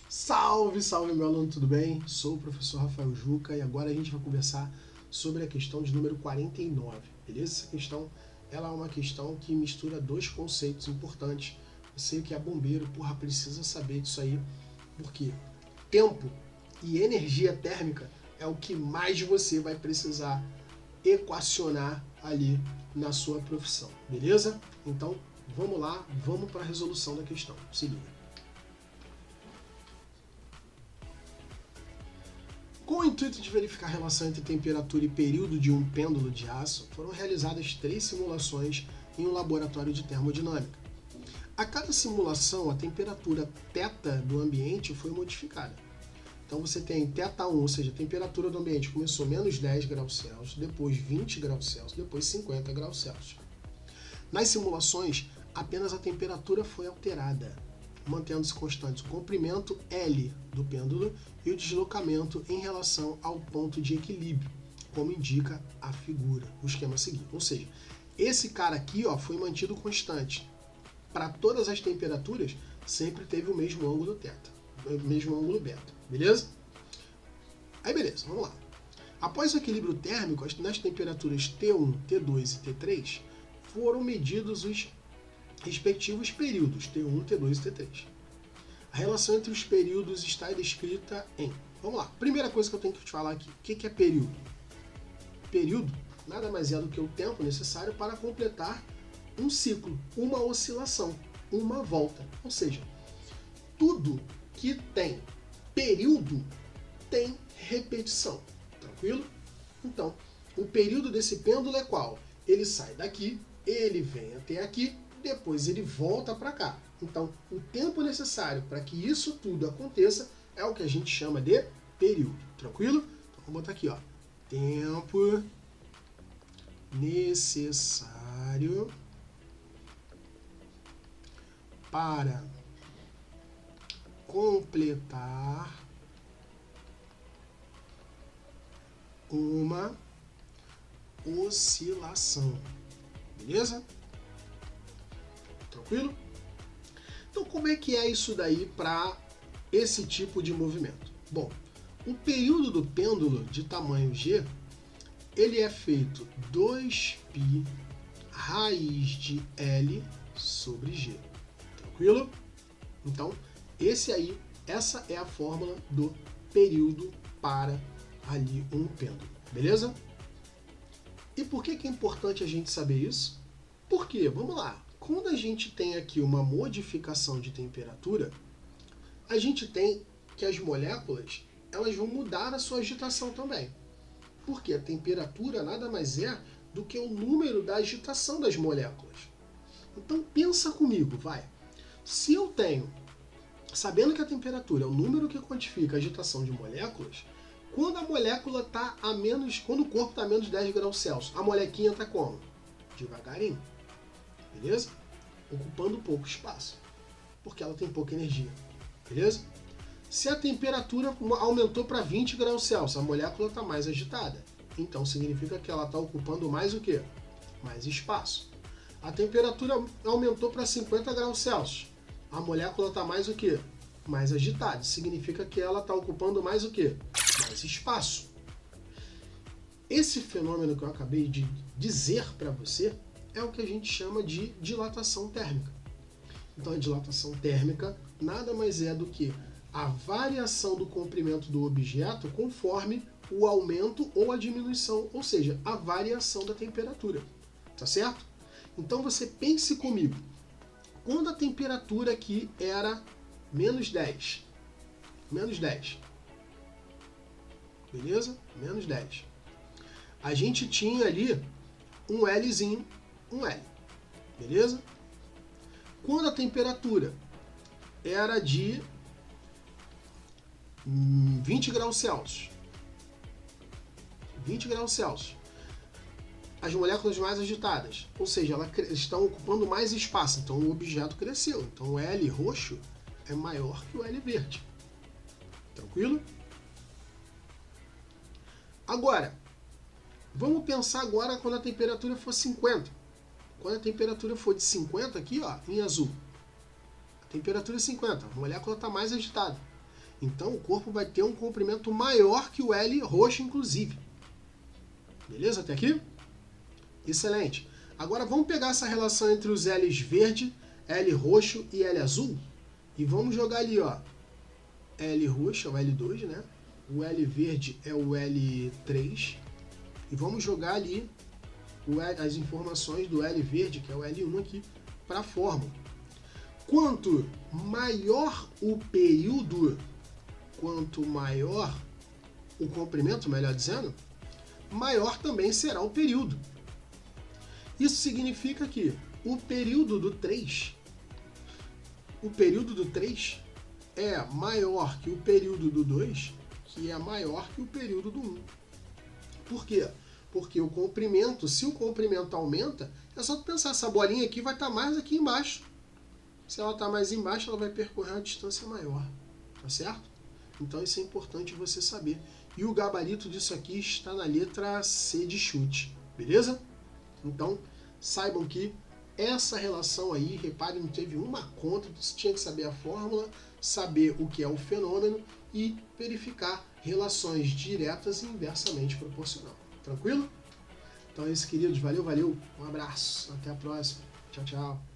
Salve, salve meu aluno, tudo bem? Sou o professor Rafael Juca e agora a gente vai conversar sobre a questão de número 49, beleza? Essa questão ela é uma questão que mistura dois conceitos importantes. Você que é bombeiro, porra, precisa saber disso aí, porque tempo e energia térmica é o que mais você vai precisar equacionar ali na sua profissão, beleza? Então vamos lá, vamos para a resolução da questão. Se liga. Com o intuito de verificar a relação entre temperatura e período de um pêndulo de aço, foram realizadas 3 simulações em um laboratório de termodinâmica. A cada simulação, a temperatura θ do ambiente foi modificada. Então você tem θ1, ou seja, a temperatura do ambiente começou menos 10 graus Celsius, depois 20 graus Celsius, depois 50 graus Celsius. Nas simulações, apenas a temperatura foi alterada, mantendo-se constante o comprimento L do pêndulo e o deslocamento em relação ao ponto de equilíbrio, como indica a figura, o esquema a seguir. Ou seja, esse cara aqui foi mantido constante. Para todas as temperaturas, sempre teve o mesmo ângulo θ, o mesmo ângulo beta, beleza? Aí beleza, vamos lá. Após o equilíbrio térmico, nas temperaturas T1, T2 e T3, foram medidos os respectivos períodos, T1, T2 e T3. A relação entre os períodos está descrita em... Vamos lá, primeira coisa que eu tenho que te falar aqui, o que é período? Período nada mais é do que o tempo necessário para completar um ciclo, uma oscilação, uma volta. Ou seja, tudo que tem período tem repetição, tranquilo? Então, o período desse pêndulo é qual? Ele sai daqui, ele vem até aqui, depois ele volta para cá. Então, o tempo necessário para que isso tudo aconteça é o que a gente chama de período, tranquilo? Então, vou botar aqui, ó, tempo necessário para completar uma oscilação, beleza? Tranquilo? Então, como é que é isso daí para esse tipo de movimento? Bom, o período do pêndulo de tamanho G, ele é feito 2π raiz de L sobre G. Tranquilo? Então, essa é a fórmula do período para ali um pêndulo, beleza? E por que é importante a gente saber isso? Porque, vamos lá, quando a gente tem aqui uma modificação de temperatura, a gente tem que as moléculas elas vão mudar a sua agitação também. Porque a temperatura nada mais é do que o número da agitação das moléculas. Então pensa comigo, vai. Se eu tenho, sabendo que a temperatura é o número que quantifica a agitação de moléculas, quando a molécula está a menos, quando o corpo está a menos 10 graus Celsius, a molequinha está como? Devagarinho. Beleza? Ocupando pouco espaço, porque ela tem pouca energia, beleza? Se a temperatura aumentou para 20 graus Celsius, a molécula está mais agitada, então significa que ela está ocupando mais o quê? Mais espaço. A temperatura aumentou para 50 graus Celsius, a molécula está mais o quê? Mais agitada, significa que ela está ocupando mais o quê? Mais espaço. Esse fenômeno que eu acabei de dizer para você é o que a gente chama de dilatação térmica. Então a dilatação térmica nada mais é do que a variação do comprimento do objeto conforme o aumento ou a diminuição, ou seja, a variação da temperatura, tá certo? Então você pense comigo, quando a temperatura aqui era menos 10, beleza? Menos 10. A gente tinha ali um Lzinho, um L, beleza? Quando a temperatura era de 20 graus Celsius, as moléculas mais agitadas, ou seja, elas estão ocupando mais espaço, então o objeto cresceu, então o L roxo é maior que o L verde, tranquilo? Agora, Vamos pensar agora quando a temperatura for 50. Quando a temperatura for de 50 aqui, ó, em azul. A temperatura é 50, a molécula está mais agitada. Então o corpo vai ter um comprimento maior que o L roxo, inclusive. Beleza até aqui? Excelente. Agora vamos pegar essa relação entre os L's verde, L roxo e L azul e vamos jogar ali, ó. L roxo é o L2, né? O L verde é o L3 e vamos jogar ali as informações do L verde, que é o L1 aqui, para a fórmula. Quanto maior o período, quanto maior o comprimento, melhor dizendo, maior também será o período. Isso significa que o período do 3 é maior que o período do 2, que é maior que o período do 1. Por quê? Porque o comprimento, se o comprimento aumenta, é só pensar, essa bolinha aqui vai estar mais aqui embaixo. Se ela está mais embaixo, ela vai percorrer uma distância maior, tá certo? Então isso é importante você saber. E o gabarito disso aqui está na letra C de chute, beleza? Então, saibam que essa relação aí, reparem, não teve uma conta, você tinha que saber a fórmula, saber o que é o fenômeno e verificar relações diretas e inversamente proporcional. Tranquilo? Então é isso, queridos. Valeu, valeu. Um abraço. Até a próxima. Tchau, tchau.